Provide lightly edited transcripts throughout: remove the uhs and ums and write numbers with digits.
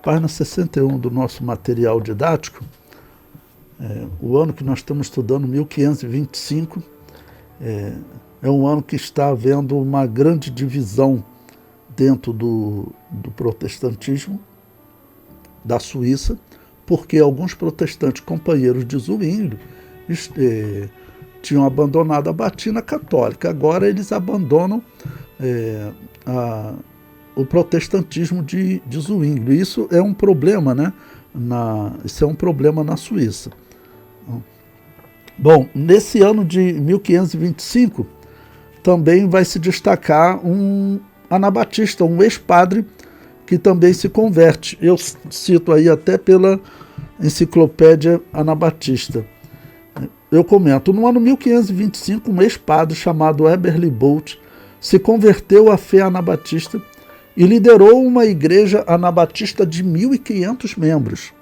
página 61 do nosso material didático, o ano que nós estamos estudando, 1525, é um ano que está havendo uma grande divisão dentro do protestantismo da Suíça, porque alguns protestantes companheiros de Zwinglio tinham abandonado a batina católica. Agora eles abandonam o protestantismo de Zwinglio. Isso é um problema, né? Isso é um problema na Suíça. Bom, nesse ano de 1525, também vai se destacar um anabatista, um ex-padre, que também se converte. Eu cito aí até pela Enciclopédia Anabatista. Eu comento, no ano 1525, um ex-padre chamado Eberly Bolt se converteu à fé anabatista e liderou uma igreja anabatista de 1.500 membros.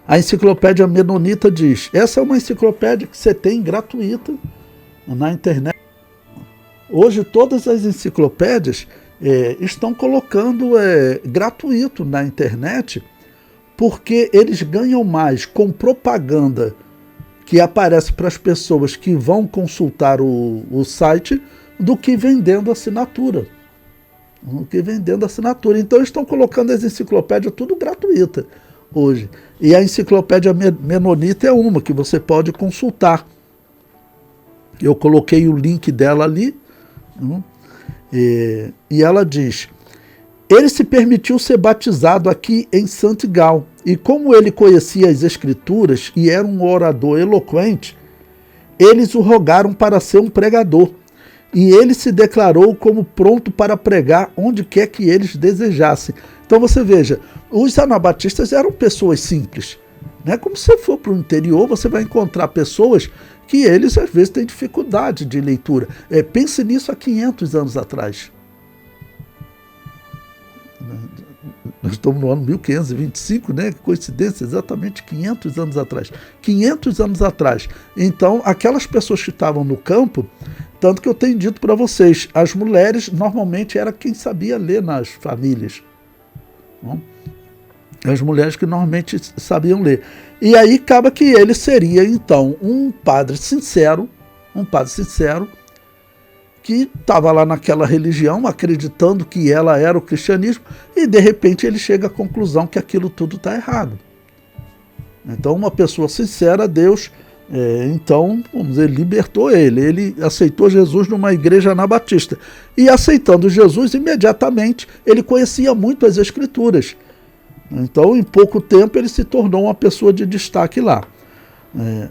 A Enciclopédia Menonita diz, essa é uma enciclopédia que você tem gratuita na internet. Hoje todas as enciclopédias estão colocando gratuito na internet, porque eles ganham mais com propaganda que aparece para as pessoas que vão consultar o site do que vendendo assinatura. Então eles estão colocando as enciclopédias tudo gratuita hoje. E a Enciclopédia Menonita é uma que você pode consultar. Eu coloquei o link dela ali, e ela diz, ele se permitiu ser batizado aqui em Saint-Gall, e como ele conhecia as Escrituras e era um orador eloquente, eles o rogaram para ser um pregador, e ele se declarou como pronto para pregar onde quer que eles desejassem. Então você veja, os anabatistas eram pessoas simples, né? Como se você for para o interior, você vai encontrar pessoas que eles às vezes têm dificuldade de leitura. Pense nisso há 500 anos atrás. Nós estamos no ano 1525, né? Que coincidência, exatamente 500 anos atrás. 500 anos atrás. Então, aquelas pessoas que estavam no campo, tanto que eu tenho dito para vocês, as mulheres normalmente era quem sabia ler nas famílias. As mulheres que normalmente sabiam ler. E aí acaba que ele seria, então, um padre sincero, que estava lá naquela religião, acreditando que ela era o cristianismo, e de repente ele chega à conclusão que aquilo tudo está errado. Então, uma pessoa sincera, Deus, então, vamos dizer, libertou ele. Ele aceitou Jesus numa igreja anabatista. E aceitando Jesus, imediatamente, ele conhecia muito as Escrituras. Então, em pouco tempo, ele se tornou uma pessoa de destaque lá.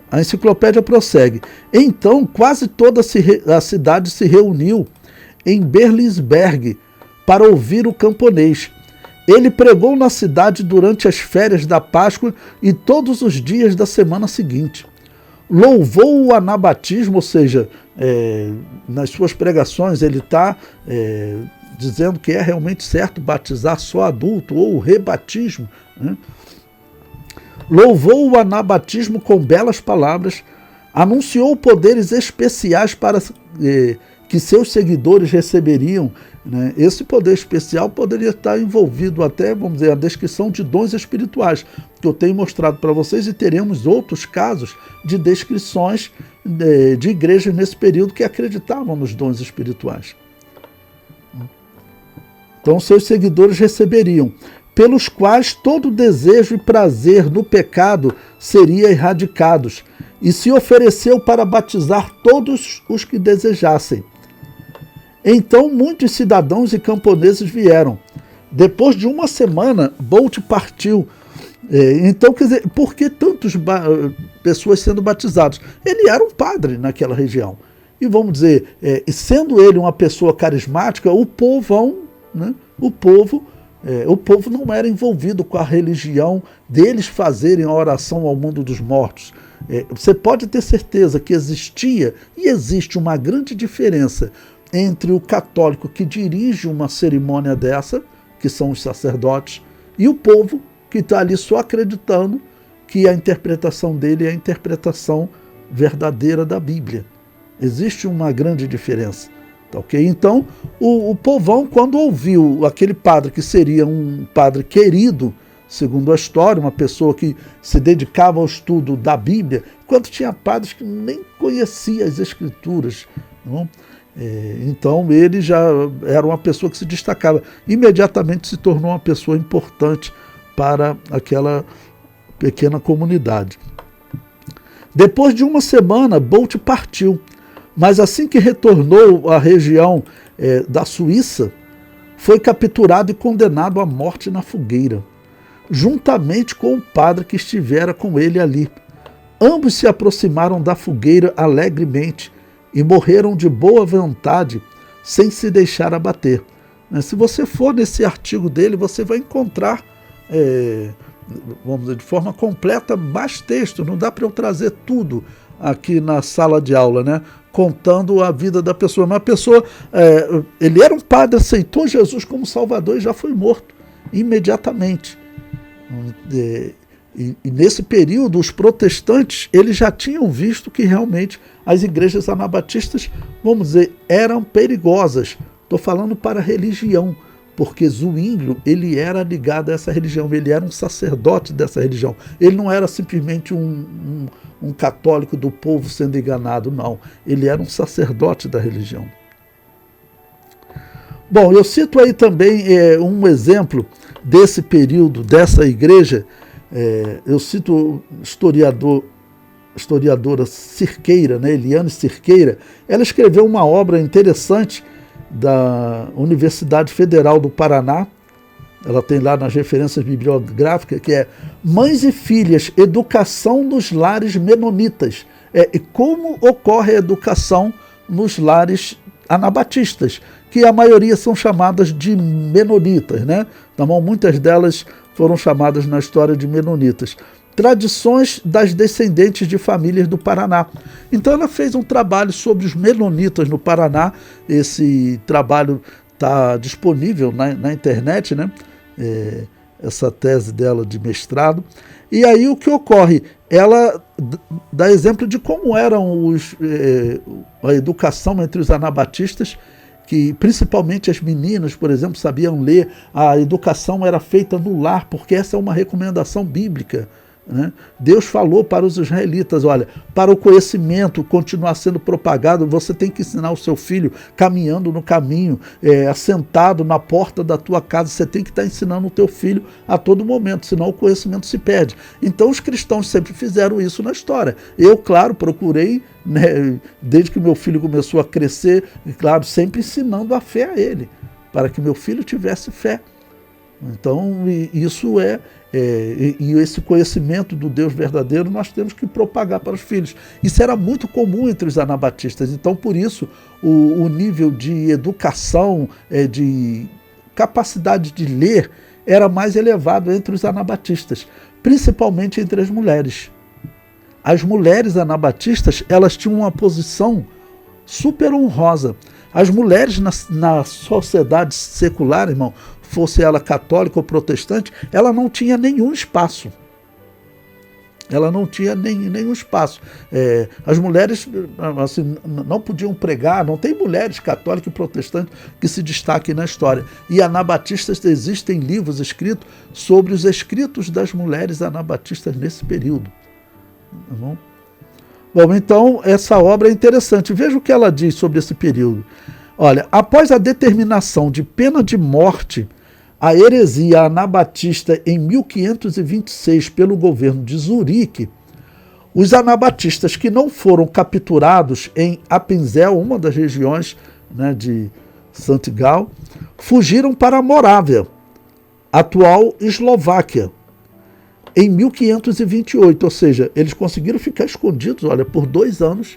A enciclopédia prossegue. Então, quase toda a cidade se reuniu em Berlinsberg para ouvir o camponês. Ele pregou na cidade durante as férias da Páscoa e todos os dias da semana seguinte. Louvou o anabatismo, ou seja, nas suas pregações ele está dizendo que é realmente certo batizar só adulto, ou o rebatismo, né? Louvou o anabatismo com belas palavras, anunciou poderes especiais para que seus seguidores receberiam, né? Esse poder especial poderia estar envolvido até, vamos dizer, a descrição de dons espirituais, que eu tenho mostrado para vocês, e teremos outros casos de descrições de igrejas nesse período que acreditavam nos dons espirituais. Então, seus seguidores receberiam, pelos quais todo desejo e prazer no pecado seria erradicados, e se ofereceu para batizar todos os que desejassem. Então, muitos cidadãos e camponeses vieram. Depois de uma semana, Bolt partiu. Então, quer dizer, por que tantas pessoas sendo batizadas? Ele era um padre naquela região. E vamos dizer, sendo ele uma pessoa carismática, o povão, né? O povo não era envolvido com a religião deles fazerem a oração ao mundo dos mortos. Você pode ter certeza que existia e existe uma grande diferença entre o católico que dirige uma cerimônia dessa, que são os sacerdotes, e o povo que está ali só acreditando que a interpretação dele é a interpretação verdadeira da Bíblia. Existe uma grande diferença. Tá, ok? Então, o povão, quando ouviu aquele padre, que seria um padre querido, segundo a história, uma pessoa que se dedicava ao estudo da Bíblia, enquanto tinha padres que nem conheciam as Escrituras, não? Então ele já era uma pessoa que se destacava. Imediatamente se tornou uma pessoa importante para aquela pequena comunidade. Depois de uma semana, Bolt partiu, mas assim que retornou à região da Suíça, foi capturado e condenado à morte na fogueira, juntamente com o padre que estivera com ele ali. Ambos se aproximaram da fogueira alegremente e morreram de boa vontade, sem se deixar abater. Se você for nesse artigo dele, você vai encontrar, vamos dizer, de forma completa, mais texto. Não dá para eu trazer tudo aqui na sala de aula, né? Contando a vida da pessoa. Mas a pessoa, ele era um padre, aceitou Jesus como Salvador e já foi morto imediatamente. E nesse período, os protestantes, eles já tinham visto que realmente as igrejas anabatistas, vamos dizer, eram perigosas. Estou falando para a religião, porque Zwinglio, ele era ligado a essa religião, ele era um sacerdote dessa religião. Ele não era simplesmente um católico do povo sendo enganado, não. Ele era um sacerdote da religião. Bom, eu cito aí também um exemplo desse período, dessa igreja. Eu cito historiadora Cirqueira, né, Eliane Cirqueira. Ela escreveu uma obra interessante da Universidade Federal do Paraná. Ela tem lá nas referências bibliográficas, que é Mães e Filhas, Educação nos Lares Menonitas. E como ocorre a educação nos lares anabatistas, que a maioria são chamadas de menonitas, né? Então, muitas delas foram chamadas na história de menonitas. Tradições das descendentes de famílias do Paraná. Então ela fez um trabalho sobre os menonitas no Paraná. Esse trabalho está disponível na internet, né? Essa tese dela de mestrado. E aí o que ocorre? Ela dá exemplo de como eram a educação entre os anabatistas, que principalmente as meninas, por exemplo, sabiam ler. A educação era feita no lar, porque essa é uma recomendação bíblica, né? Deus falou para os israelitas, olha, para o conhecimento continuar sendo propagado, você tem que ensinar o seu filho caminhando no caminho, assentado na porta da tua casa, você tem que estar ensinando o teu filho a todo momento, senão o conhecimento se perde. Então os cristãos sempre fizeram isso na história. Eu, claro, procurei, né, desde que meu filho começou a crescer, e claro, sempre ensinando a fé a ele, para que meu filho tivesse fé. Então, isso e esse conhecimento do Deus verdadeiro nós temos que propagar para os filhos. Isso era muito comum entre os anabatistas. Então, por isso, o nível de educação, de capacidade de ler, era mais elevado entre os anabatistas, principalmente entre as mulheres. As mulheres anabatistas, elas tinham uma posição super honrosa. As mulheres na sociedade secular, irmão, fosse ela católica ou protestante, ela não tinha nenhum espaço. Ela não tinha nenhum espaço. As mulheres assim, não podiam pregar, não tem mulheres católicas e protestantes que se destaquem na história. E anabatistas, existem livros escritos sobre os escritos das mulheres anabatistas nesse período. Tá bom? Bom, então essa obra é interessante. Veja o que ela diz sobre esse período. Olha, após a determinação de pena de morte, a heresia anabatista em 1526 pelo governo de Zurique, os anabatistas que não foram capturados em Appenzell, uma das regiões, né, de Santigal, fugiram para a Morávia, atual Eslováquia, em 1528, ou seja, eles conseguiram ficar escondidos, olha, por 2 anos.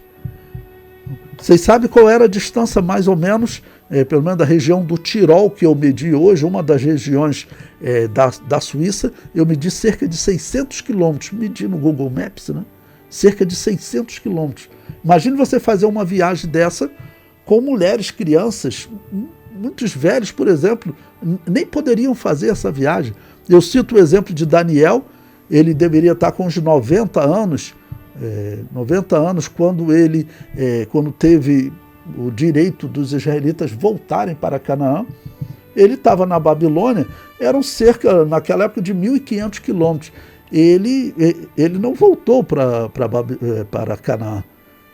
Vocês sabem qual era a distância mais ou menos, pelo menos da região do Tirol, que eu medi hoje, uma das regiões da Suíça, eu medi cerca de 600 quilômetros, medi no Google Maps, né? Cerca de 600 quilômetros. Imagine você fazer uma viagem dessa com mulheres, crianças, muitos velhos, por exemplo, nem poderiam fazer essa viagem. Eu cito o exemplo de Daniel, ele deveria estar com uns 90 anos, quando ele quando teve o direito dos israelitas voltarem para Canaã. Ele estava na Babilônia, eram cerca, naquela época, de 1.500 quilômetros. Ele não voltou para Canaã.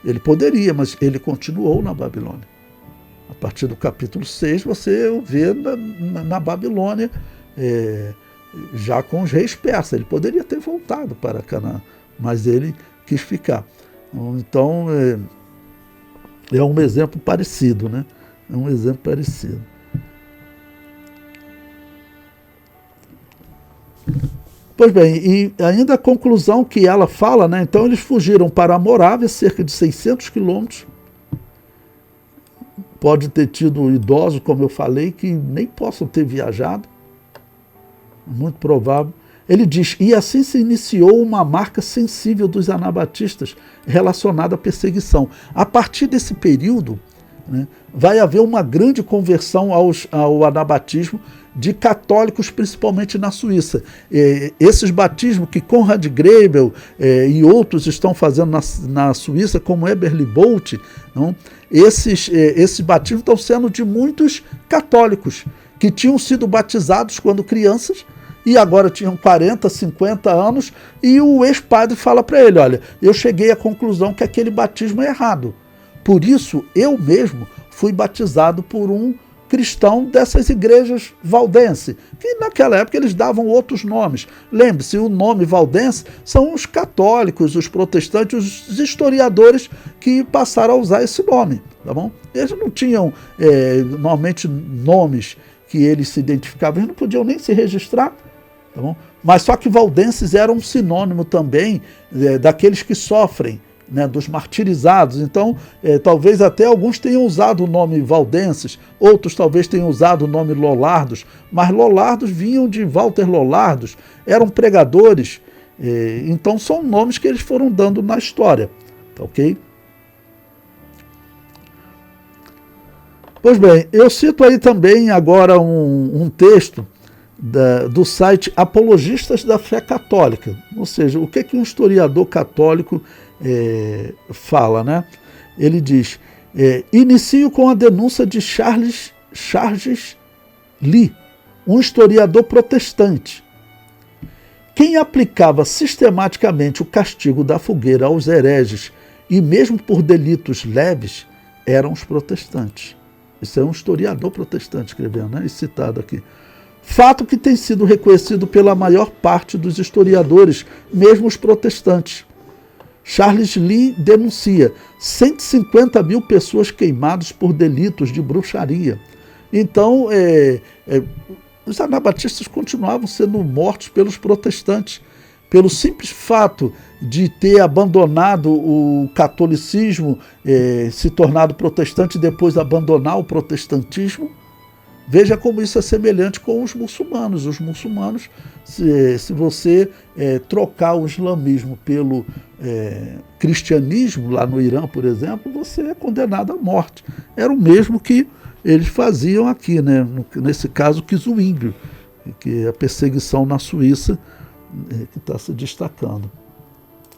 Ele poderia, mas ele continuou na Babilônia. A partir do capítulo 6, você o vê na Babilônia, já com os reis persas. Ele poderia ter voltado para Canaã, mas ele quis ficar. Então, é um exemplo parecido, né? É um exemplo parecido. Pois bem, e ainda a conclusão que ela fala, né? Então eles fugiram para a Morávia, cerca de 600 quilômetros. Pode ter tido idosos, como eu falei, que nem possam ter viajado. Muito provável. Ele diz, e assim se iniciou uma marca sensível dos anabatistas relacionada à perseguição. A partir desse período, né, vai haver uma grande conversão ao anabatismo de católicos, principalmente na Suíça. Esses batismos que Konrad Grebel e outros estão fazendo na Suíça, como Eberly Bolt, não? Esses batismos estão sendo de muitos católicos que tinham sido batizados quando crianças e agora tinham 40, 50 anos, e o ex-padre fala para ele, olha, eu cheguei à conclusão que aquele batismo é errado. Por isso, eu mesmo fui batizado por um cristão dessas igrejas valdense, que naquela época eles davam outros nomes. Lembre-se, o nome valdense são os católicos, os protestantes, os historiadores que passaram a usar esse nome, tá bom? Eles não tinham, normalmente, nomes que eles se identificavam, eles não podiam nem se registrar, tá bom? Mas só que valdenses eram um sinônimo também daqueles que sofrem, né, dos martirizados. Então, talvez até alguns tenham usado o nome valdenses, outros talvez tenham usado o nome Lollardos, mas Lollardos vinham de Walter Lollardos, eram pregadores, então são nomes que eles foram dando na história, tá ok? Pois bem, eu cito aí também agora um texto do site Apologistas da Fé Católica, ou seja, o que um historiador católico fala, né? Ele diz, inicio com a denúncia de Charles Lee, um historiador protestante. Quem aplicava sistematicamente o castigo da fogueira aos hereges, e mesmo por delitos leves, eram os protestantes. Isso é um historiador protestante escrevendo, né? E citado aqui. Fato que tem sido reconhecido pela maior parte dos historiadores, mesmo os protestantes. Charles Lee denuncia 150 mil pessoas queimadas por delitos de bruxaria. Então, os anabatistas continuavam sendo mortos pelos protestantes, pelo simples fato de ter abandonado o catolicismo, se tornado protestante e depois abandonar o protestantismo. Veja como isso é semelhante com os muçulmanos. Os muçulmanos, se você trocar o islamismo pelo cristianismo, lá no Irã, por exemplo, você é condenado à morte. Era o mesmo que eles faziam aqui, né? Nesse caso, Kizuíndio, que é a perseguição na Suíça que está se destacando.